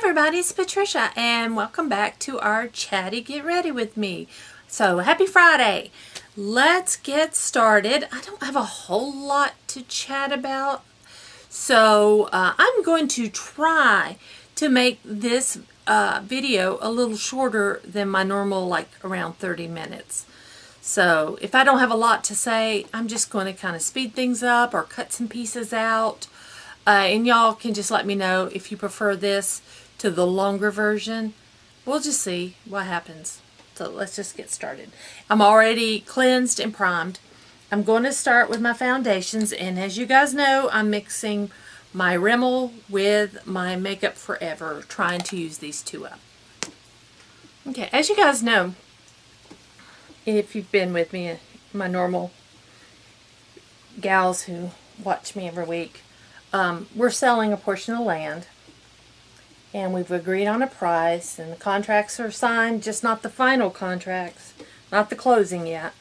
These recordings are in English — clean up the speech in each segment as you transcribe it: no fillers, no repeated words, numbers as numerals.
everybody, it's Patricia and welcome back to our Chatty Get Ready with me. So happy Friday. Let's get started. I don't have a whole lot to chat about, so I'm going to try to make this video a little shorter than my normal, like around 30 minutes. So if I don't have a lot to say, I'm just going to kind of speed things up or cut some pieces out. And y'all can just let me know if you prefer this to the longer version. We'll just see what happens. So let's just get started. I'm already cleansed and primed. I'm going to start with my foundations, and as you guys know, I'm mixing my Rimmel with my Makeup Forever, trying to use these two up. Okay, as you guys know, if you've been with me, my normal gals who watch me every week, we're selling a portion of land, and we've agreed on a price, and the contracts are signed, just not the final contracts, not the closing yet.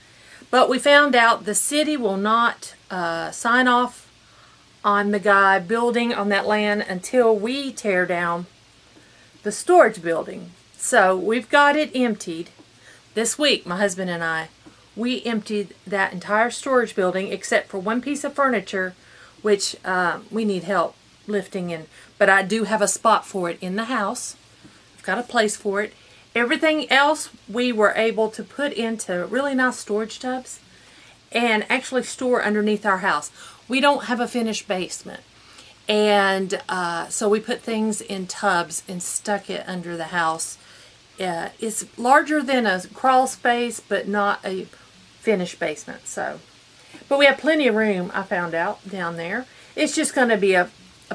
But we found out the city will not sign off on the guy building on that land until we tear down the storage building. So we've got it emptied. This week, my husband and I, we emptied that entire storage building except for one piece of furniture, which we need help lifting in. But I do have a spot for it in the house. I've got a place for it. Everything else we were able to put into really nice storage tubs and actually store underneath our house. We don't have a finished basement. And so we put things in tubs and stuck it under the house. It's larger than a crawl space, but not a finished basement. So, but we have plenty of room, I found out, down there. It's just going to be a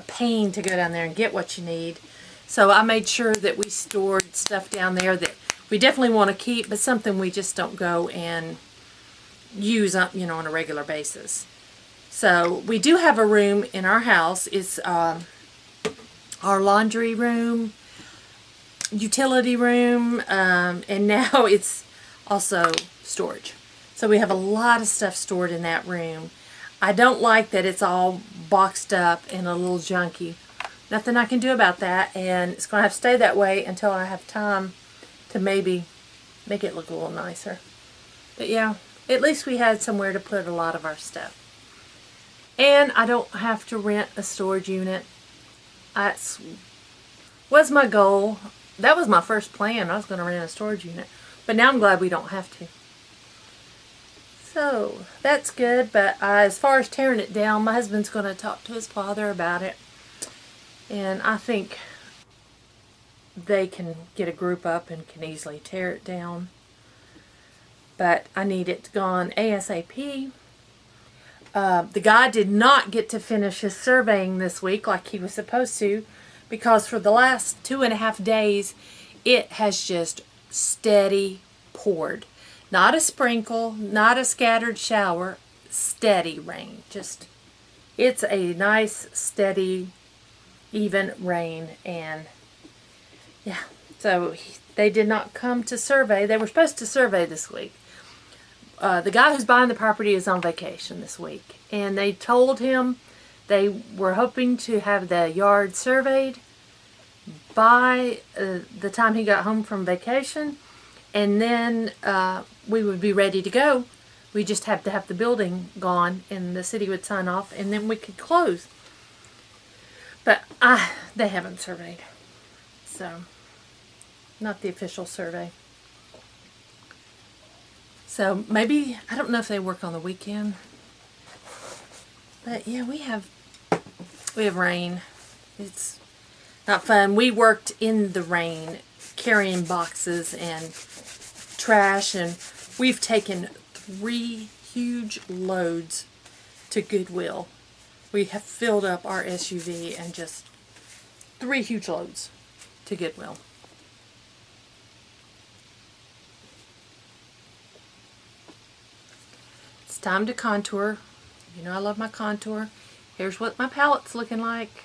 pain to go down there and get what you need. So I made sure that we stored stuff down there that we definitely want to keep, but something we just don't go and use up, you know, on a regular basis. So we do have a room in our house. It's our laundry room, utility room, and now it's also storage. So we have a lot of stuff stored in that room. I don't like that it's all boxed up and a little junky. Nothing I can do about that, and it's going to have to stay that way until I have time to maybe make it look a little nicer. But yeah, at least we had somewhere to put a lot of our stuff. And I don't have to rent a storage unit. That was my goal. That was my first plan. I was going to rent a storage unit. But now I'm glad we don't have to. So, that's good, but as far as tearing it down, my husband's going to talk to his father about it. And I think they can get a group up and can easily tear it down. But I need it gone ASAP. The guy did not get to finish his surveying this week like he was supposed to, because for the last 2.5 days, it has just steady poured. Not a sprinkle, not a scattered shower, steady rain. Just, it's a nice, steady, even rain. And yeah, so they did not come to survey. They were supposed to survey this week. The guy who's buying the property is on vacation this week. And they told him they were hoping to have the yard surveyed by the time he got home from vacation. And then we would be ready to go. We just have to have the building gone, and the city would sign off, and then we could close. But they haven't surveyed. So, not the official survey. So, maybe, I don't know if they work on the weekend. But yeah, we have rain. It's not fun. We worked in the rain, carrying boxes and trash, and we've taken 3 huge loads to Goodwill. We have filled up our SUV and just 3 huge loads to Goodwill. It's time to contour. You know I love my contour. Here's what my palette's looking like.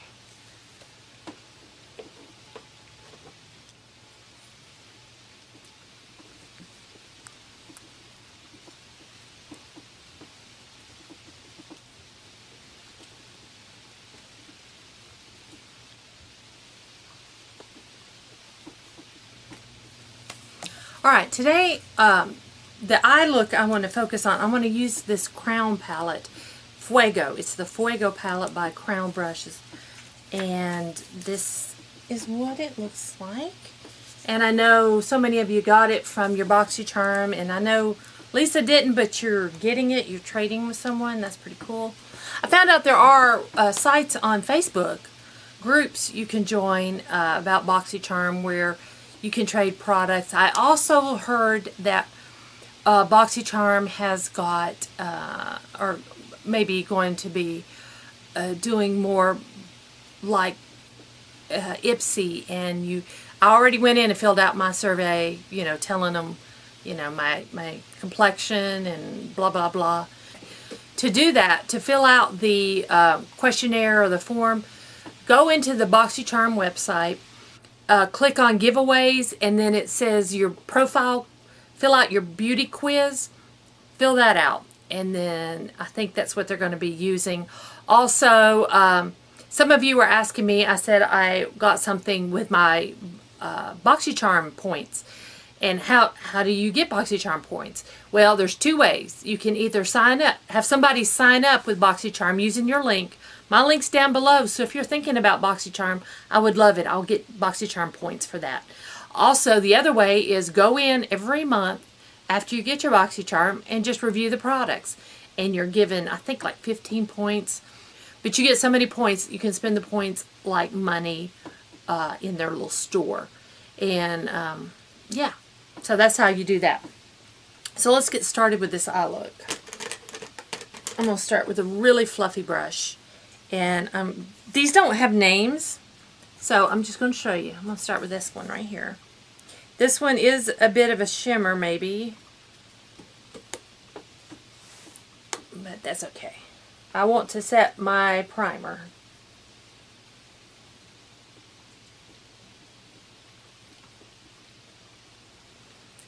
Alright, today the eye look I want to focus on, I want to use this Crown palette, Fuego. It's the Fuego palette by Crown Brushes. And this is what it looks like. And I know so many of you got it from your BoxyCharm, and I know Lisa didn't, but you're getting it, you're trading with someone. That's pretty cool. I found out there are sites on Facebook, groups you can join about BoxyCharm where you can trade products. I also heard that BoxyCharm has got, or maybe going to be doing more like Ipsy, and I already went in and filled out my survey, you know, telling them, you know, my complexion and blah blah blah. To do that, to fill out the questionnaire or the form, go into the BoxyCharm website, click on giveaways, and then it says your profile, fill out your beauty quiz, fill that out, and then I think that's what they're going to be using. Also, some of you were asking me, I said I got something with my BoxyCharm points. And how do you get BoxyCharm points? Well, there's two ways. You can either sign up, have somebody sign up with BoxyCharm using your link. My link's down below, so if you're thinking about BoxyCharm, I would love it. I'll get BoxyCharm points for that. Also, the other way is go in every month after you get your BoxyCharm and just review the products. And you're given, I think, like 15 points. But you get so many points, you can spend the points like money in their little store. And, yeah. So that's how you do that. So let's get started with this eye look. I'm going to start with a really fluffy brush. And these don't have names, so I'm just going to show you. I'm going to start with this one right here. This one is a bit of a shimmer maybe, but that's okay. I want to set my primer.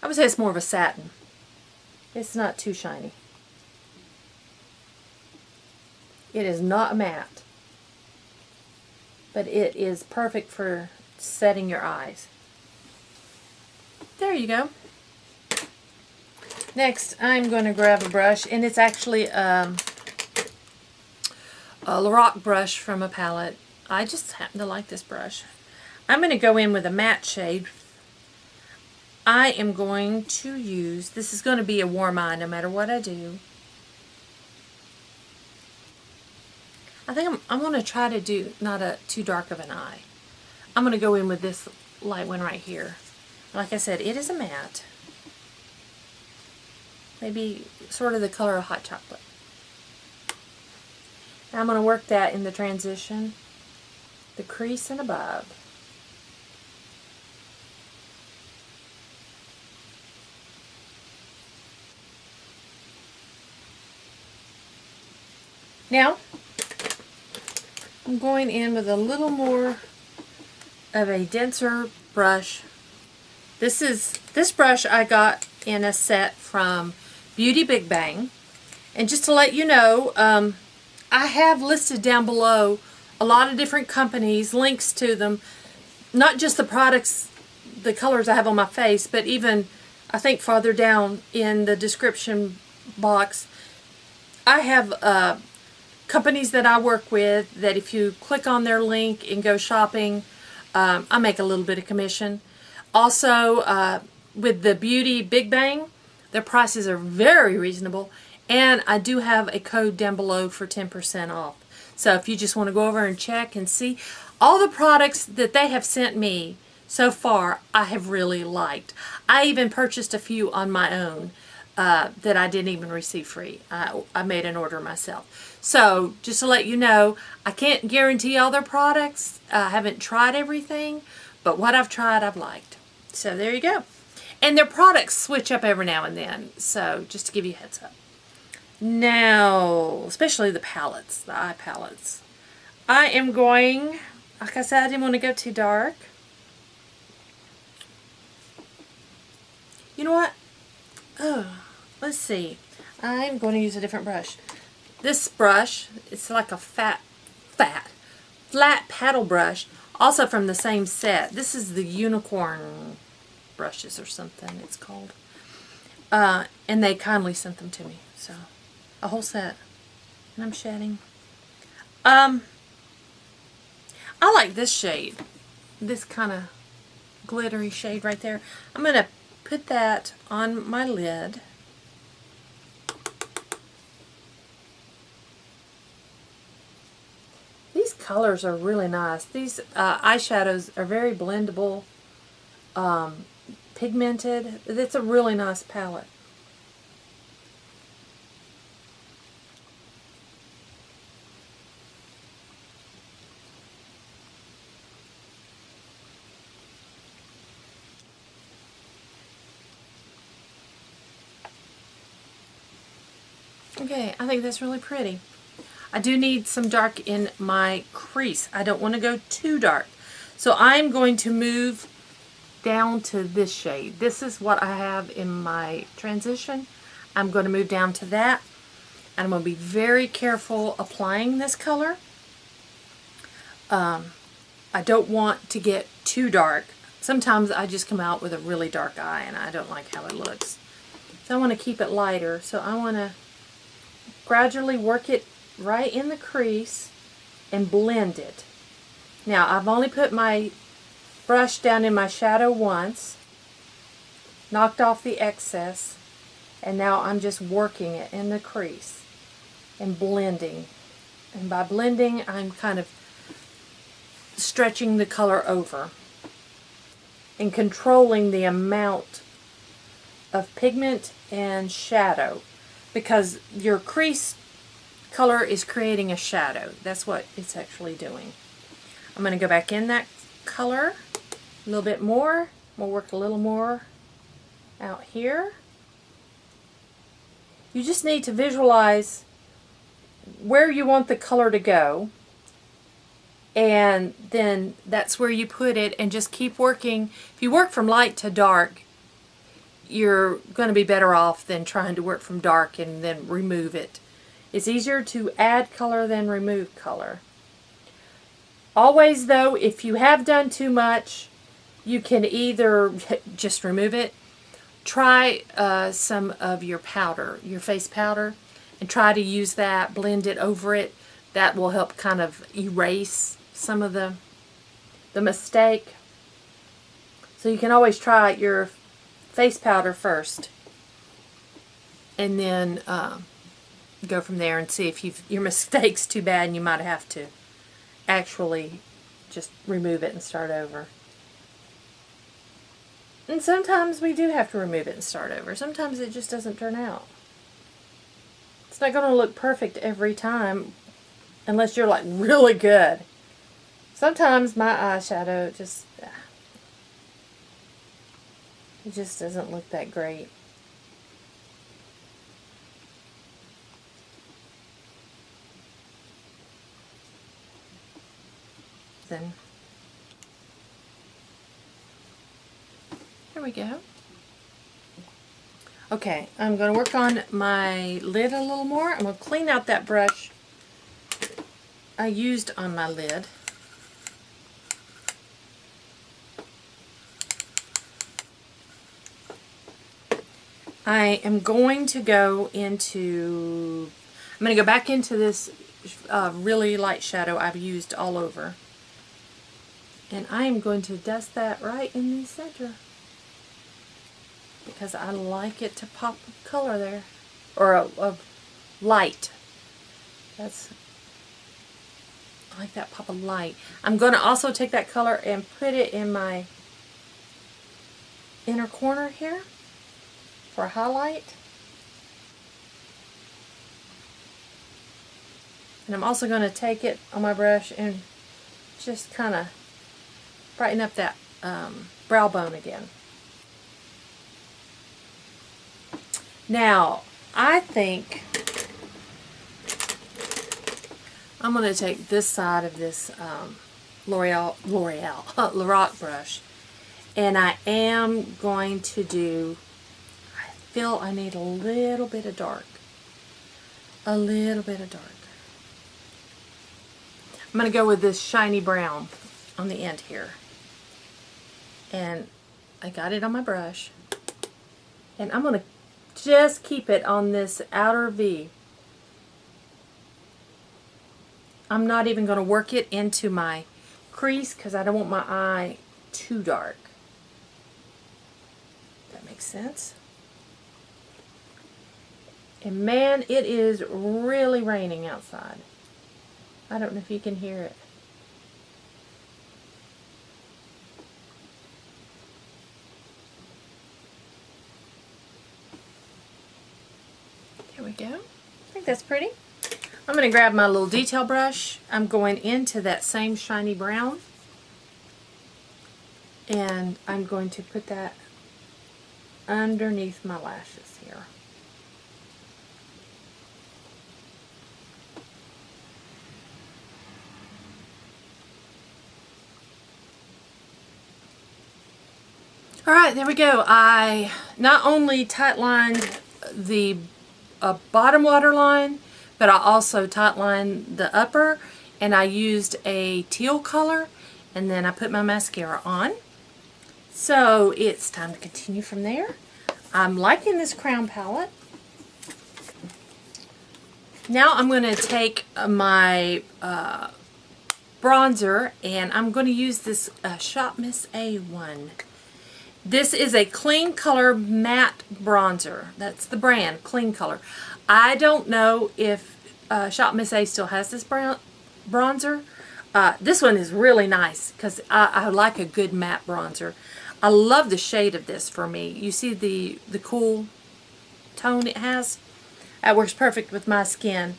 I would say it's more of a satin. It's not too shiny. It is not a matte, but it is perfect for setting your eyes. There you go. Next, I'm going to grab a brush, and it's actually a Lorac brush from a palette. I just happen to like this brush. I'm going to go in with a matte shade. I am going to use, this is going to be a warm eye no matter what I do. I think I'm going to try to do not a too dark of an eye. I'm going to go in with this light one right here. Like I said, it is a matte. Maybe sort of the color of hot chocolate. Now I'm going to work that in the transition, the crease and above. Now, I'm going in with a little more of a denser brush. This brush I got in a set from Beauty Big Bang. And just to let you know, I have listed down below a lot of different companies, links to them. Not just the products, the colors I have on my face, but even, I think farther down in the description box, I have companies that I work with that if you click on their link and go shopping, I make a little bit of commission. Also, with the Beauty Big Bang, their prices are very reasonable, and I do have a code down below for 10% off. So if you just want to go over and check and see, all the products that they have sent me so far, I have really liked. I even purchased a few on my own that I didn't even receive free. I made an order myself. So, just to let you know, I can't guarantee all their products. I haven't tried everything, but what I've tried, I've liked. So, there you go. And their products switch up every now and then, so just to give you a heads up. Now, especially the palettes, the eye palettes. I am going, like I said, I didn't want to go too dark. You know what? Oh, let's see. I'm going to use a different brush. This brush, it's like a flat paddle brush, also from the same set. This is the Unicorn brushes or something it's called. And they kindly sent them to me. So, a whole set. And I'm shedding. I like this shade. This kind of glittery shade right there. I'm going to put that on my lid. These colors are really nice. These eyeshadows are very blendable, pigmented. It's a really nice palette. Okay, I think that's really pretty. I do need some dark in my crease. I don't want to go too dark. So I'm going to move down to this shade. This is what I have in my transition. I'm going to move down to that. And I'm going to be very careful applying this color. I don't want to get too dark. Sometimes I just come out with a really dark eye and I don't like how it looks. So I want to keep it lighter. So I want to gradually work it right in the crease and blend it. Now I've only put my brush down in my shadow once, knocked off the excess, and now I'm just working it in the crease and blending. And by blending, I'm kind of stretching the color over and controlling the amount of pigment and shadow, because your crease color is creating a shadow. That's what it's actually doing. I'm going to go back in that color a little bit more. We'll work a little more out here. You just need to visualize where you want the color to go, and then that's where you put it, and just keep working. If you work from light to dark, you're going to be better off than trying to work from dark and then remove it. It's easier to add color than remove color. Always though, if you have done too much, you can either just remove it. Try some of your powder, your face powder, and try to use that, blend it over it. That will help kind of erase some of the mistake. So you can always try your face powder first, and then go from there and see if your mistake's too bad and you might have to actually just remove it and start over. And sometimes we do have to remove it and start over. Sometimes it just doesn't turn out. It's not going to look perfect every time unless you're like really good. Sometimes my eyeshadow just it just doesn't look that great. Then there we go. Okay, I'm going to work on my lid a little more. I'm going to clean out that brush I used on my lid. I am going to go into, I'm going to go back into this really light shadow I've used all over. And I am going to dust that right in the center, because I like it to pop color there, or a light. I like that pop of light. I'm going to also take that color and put it in my inner corner here for a highlight. And I'm also going to take it on my brush and just kind of brighten up that brow bone again. Now, I think I'm going to take this side of this Lorac brush, and I am going to do, I feel I need a little bit of dark. A little bit of dark. I'm going to go with this shiny brown on the end here. And I got it on my brush. And I'm going to just keep it on this outer V. I'm not even going to work it into my crease because I don't want my eye too dark. That makes sense. And man, it is really raining outside. I don't know if you can hear it. There we go. I think that's pretty. I'm going to grab my little detail brush. I'm going into that same shiny brown. And I'm going to put that underneath my lashes here. Alright, there we go. I not only tightlined the bottom waterline, but I also tightlined the upper, and I used a teal color, and then I put my mascara on. So it's time to continue from there. I'm liking this crown palette. Now I'm going to take my bronzer, and I'm going to use this Shop Miss A one. This is a Clean Color matte bronzer. That's the brand, Clean Color. I don't know if Shop Miss A still has this bronzer. This one is really nice because I like a good matte bronzer. I love the shade of this for me. You see the cool tone it has? That works perfect with my skin.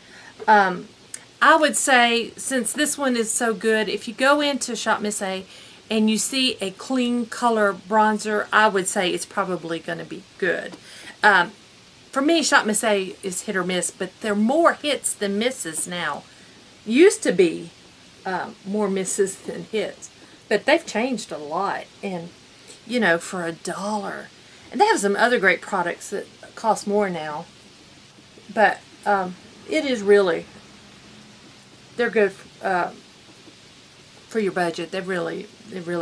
I would say, since this one is so good, if you go into Shop Miss A and you see a Clean Color bronzer, I would say it's probably going to be good. For me, Shop Miss A is hit or miss, but they're more hits than misses now. Used to be more misses than hits, but they've changed a lot. And you know, for $1, and they have some other great products that cost more now. But it is really, they're good for your budget. It really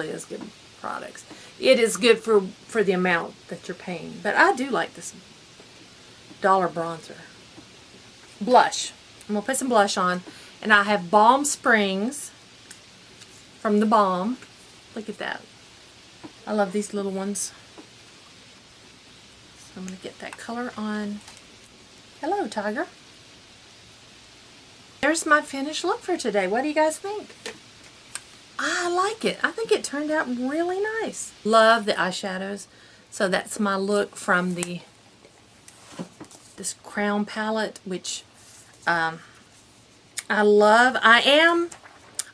is good products. It is good for the amount that you're paying. But I do like this $1 bronzer. Blush. I'm going to put some blush on. And I have Balm Springs from the Balm. Look at that. I love these little ones. So I'm going to get that color on. Hello, Tiger. There's my finished look for today. What do you guys think? I like it. I think it turned out really nice. Love the eyeshadows. So that's my look from this crown palette, which I love. I am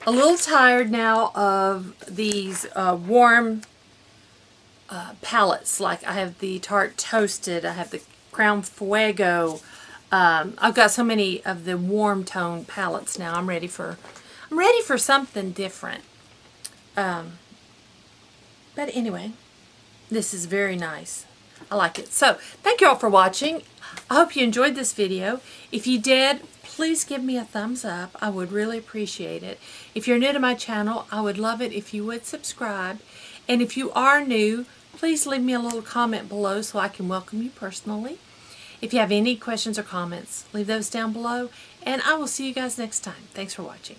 a little tired now of these warm palettes. Like I have the Tarte Toasted, I have the Crown Fuego. I've got so many of the warm tone palettes now. I'm ready for something different. But anyway, this is very nice. I like it. So thank you all for watching. I hope you enjoyed this video. If you did, please give me a thumbs up. I would really appreciate it. If you're new to my channel, I would love it if you would subscribe. And if you are new, please leave me a little comment below so I can welcome you personally. If you have any questions or comments, leave those down below. And I will see you guys next time. Thanks for watching.